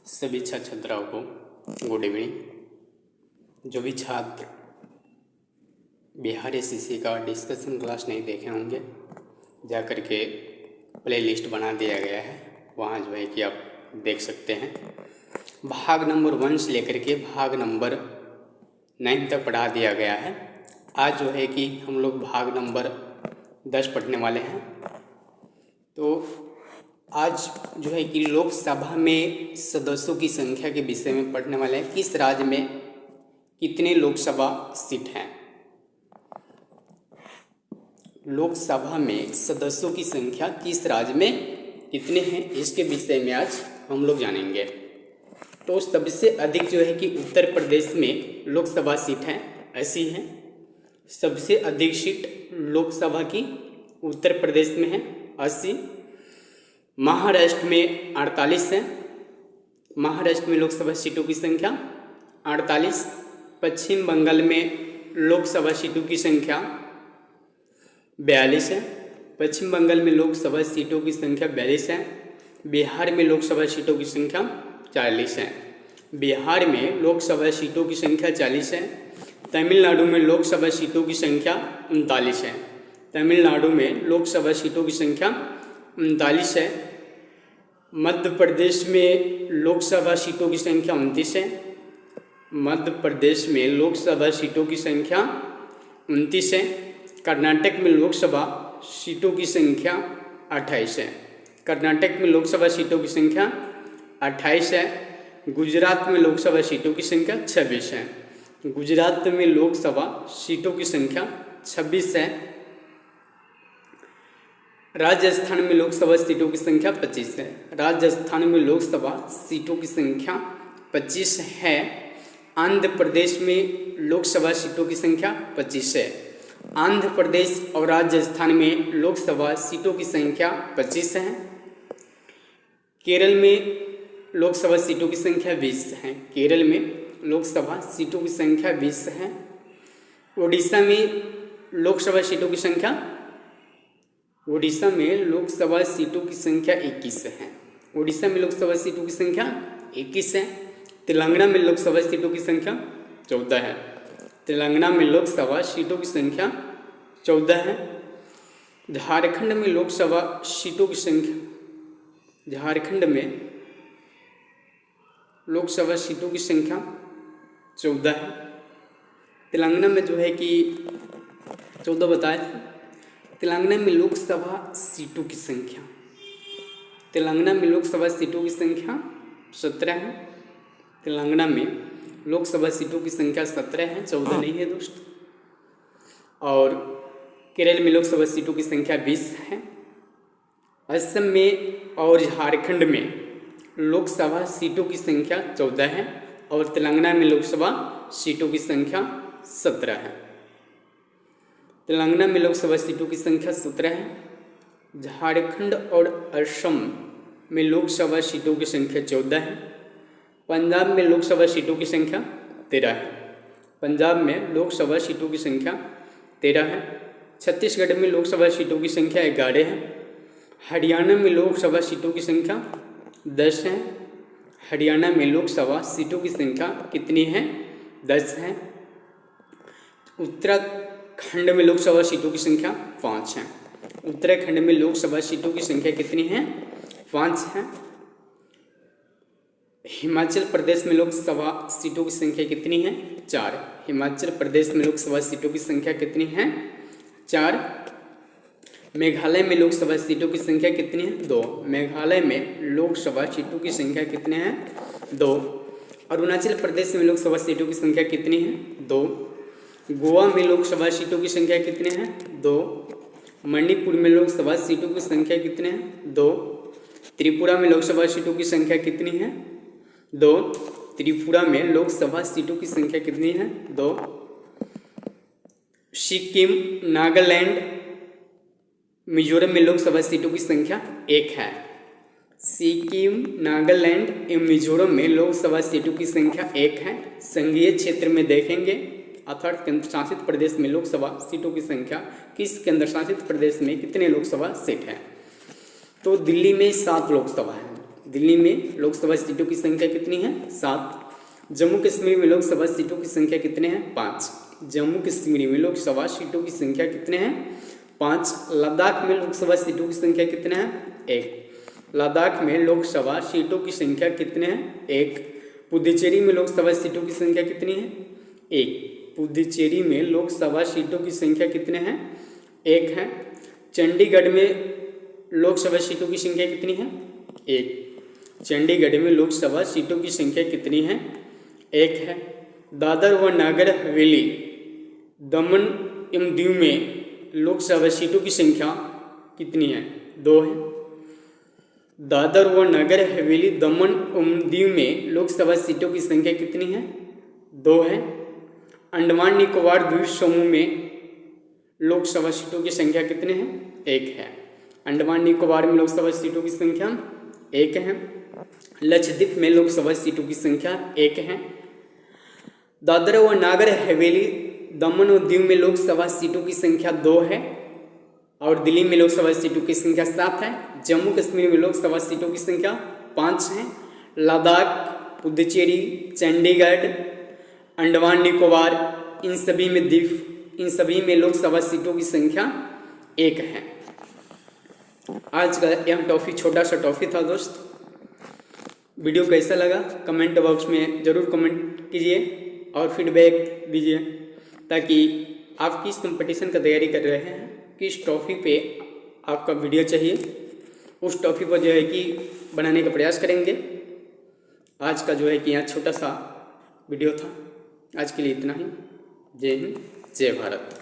सभी छात्र छात्राओं को गुड इवनिंग। जो भी छात्र बिहार एसएससी का डिस्कशन क्लास नहीं देखे होंगे, जा कर के प्ले लिस्ट बना दिया गया है, वहाँ जो है कि आप देख सकते हैं। भाग नंबर 1 से लेकर के भाग नंबर 9 तक पढ़ा दिया गया है। आज जो है कि हम लोग भाग नंबर 10 पढ़ने वाले हैं। तो आज जो है कि लोकसभा में सदस्यों की संख्या के विषय में पढ़ने वाले हैं। किस राज्य में कितने लोकसभा सीट हैं? लोकसभा में सदस्यों की संख्या किस राज्य में कितने हैं, इसके विषय में आज हम लोग जानेंगे। तो सबसे अधिक जो है कि उत्तर प्रदेश में लोकसभा सीट हैं, 80 हैं। सबसे अधिक सीट लोकसभा की उत्तर प्रदेश में है, 80। महाराष्ट्र में 48 है। महाराष्ट्र में लोकसभा सीटों की संख्या 48। पश्चिम बंगाल में लोकसभा सीटों की संख्या 42 है। पश्चिम बंगाल में लोकसभा सीटों की संख्या 42 है। बिहार में लोकसभा सीटों की संख्या 40 है। बिहार में लोकसभा सीटों की संख्या 40 है। तमिलनाडु में लोकसभा सीटों की संख्या 39 है। तमिलनाडु में लोकसभा सीटों की संख्या 39 है। मध्य प्रदेश में लोकसभा सीटों की संख्या 29 है। मध्य प्रदेश में लोकसभा सीटों की संख्या 29 है। कर्नाटक में लोकसभा सीटों की संख्या 28 है। कर्नाटक में लोकसभा सीटों की संख्या 28 है। गुजरात में लोकसभा सीटों की संख्या 26 है। गुजरात में लोकसभा सीटों की संख्या 26 है। राजस्थान में लोकसभा सीटों की संख्या 25 है। राजस्थान में लोकसभा सीटों की संख्या 25 है। आंध्र प्रदेश में लोकसभा सीटों की संख्या 25 है। आंध्र प्रदेश और राजस्थान में लोकसभा सीटों की संख्या 25 है। केरल में लोकसभा सीटों की संख्या 20 है। केरल में लोकसभा सीटों की संख्या 20 है। उड़ीसा में लोकसभा सीटों की संख्या उड़ीसा में लोकसभा सीटों की संख्या 21 है। उड़ीसा में लोकसभा सीटों की संख्या 21 है। तेलंगाना में लोकसभा सीटों की संख्या 14 है। तेलंगाना में लोकसभा सीटों की संख्या 14 है। झारखंड में लोकसभा सीटों की संख्या झारखंड में लोकसभा सीटों की संख्या 14 है। तेलंगाना में जो है कि 14 बताए थे। तेलंगाना में लोकसभा सीटों की संख्या तेलंगाना में लोकसभा सीटों की संख्या 17 है। तेलंगाना में लोकसभा सीटों की संख्या 17 है, 14 नहीं है दोस्त। और केरल में लोकसभा सीटों की संख्या 20 है। असम में और झारखंड में लोकसभा सीटों की संख्या 14 है और तेलंगाना में लोकसभा सीटों की संख्या 17 है। तेलंगाना में लोकसभा सीटों की संख्या 17 है। झारखंड और असम में लोकसभा सीटों की संख्या 14 है। पंजाब में लोकसभा सीटों की संख्या 13 है। पंजाब में लोकसभा सीटों की संख्या 13 है। छत्तीसगढ़ में लोकसभा सीटों की संख्या 11 है। हरियाणा में लोकसभा सीटों की संख्या 10 है। हरियाणा में लोकसभा सीटों की संख्या कितनी है? 10 है। उत्तराखंड में लोकसभा सीटों की संख्या 5 है। उत्तराखंड में लोकसभा सीटों की संख्या कितनी है? 5 है। हिमाचल प्रदेश में लोकसभा सीटों की संख्या कितनी है? 4। हिमाचल प्रदेश में लोकसभा सीटों की संख्या कितनी है? 4। मेघालय में लोकसभा सीटों की संख्या कितनी है? 2। मेघालय में लोकसभा सीटों की संख्या कितनी है? 2। अरुणाचल प्रदेश में लोकसभा सीटों की संख्या कितनी है? 2। गोवा में लोकसभा सीटों की संख्या कितनी है? 2। मणिपुर में लोकसभा सीटों की संख्या कितनी है? 2। त्रिपुरा में लोकसभा सीटों की संख्या कितनी है? 2। त्रिपुरा में लोकसभा सीटों की संख्या कितनी है? 2। सिक्किम, नागालैंड, मिजोरम में लोकसभा सीटों की संख्या 1 है। सिक्किम, नागालैंड एवं मिजोरम में लोकसभा सीटों की संख्या 1 है। संघीय क्षेत्र में देखेंगे अर्थात केंद्र शासित प्रदेश में लोकसभा सीटों की संख्या, किस केंद्र शासित प्रदेश में कितने लोकसभा सीट है? तो दिल्ली में 7 लोकसभा है। दिल्ली में लोकसभा सीटों की संख्या कितनी है? 7। जम्मू कश्मीर में लोकसभा सीटों की संख्या कितने हैं? 5। जम्मू कश्मीर में लोकसभा सीटों की संख्या कितने हैं? 5। लद्दाख में लोकसभा सीटों की संख्या कितने हैं? 1। लद्दाख में लोकसभा सीटों की संख्या कितने हैं? 1। पुडुचेरी में लोकसभा सीटों की संख्या कितनी है? 1। पुडुचेरी में लोकसभा सीटों की संख्या कितने हैं? 1 है। चंडीगढ़ में लोकसभा सीटों की संख्या कितनी है? 1। चंडीगढ़ में लोकसभा सीटों की संख्या कितनी है? 1 है। दादर व नगर हवेली दमन एवं दीव में लोकसभा सीटों की संख्या कितनी है? 2 है। दादर व नगर हवेली दमन एवं दीव में लोकसभा सीटों की संख्या कितनी है? 2 है। अंडमान निकोबार द्वीप समूह में लोकसभा सीटों की संख्या कितने हैं? 1 है। अंडमान निकोबार में लोकसभा सीटों की संख्या 1 है। लक्षद्वीप में लोकसभा सीटों की संख्या 1 है। दादरा व नागर हवेली दमन और दीव में लोकसभा सीटों की संख्या 2 है और दिल्ली में लोकसभा सीटों की संख्या 7 है। जम्मू कश्मीर में लोकसभा सीटों की संख्या 5 है। लद्दाख, पुडुचेरी, चंडीगढ़, अंडमान निकोबार इन सभी में लोकसभा सीटों की संख्या 1 है। आज का यह टॉपिक छोटा सा टॉपिक था दोस्त। वीडियो कैसा लगा कमेंट बॉक्स में ज़रूर कमेंट कीजिए और फीडबैक दीजिए ताकि आप किस कंपटीशन का तैयारी कर रहे हैं, किस टॉपिक पे आपका वीडियो चाहिए, उस टॉपिक पर जो है कि बनाने का प्रयास करेंगे। आज का जो है कि यहाँ छोटा सा वीडियो था। आज के लिए इतना ही। जय हिंद, जय भारत।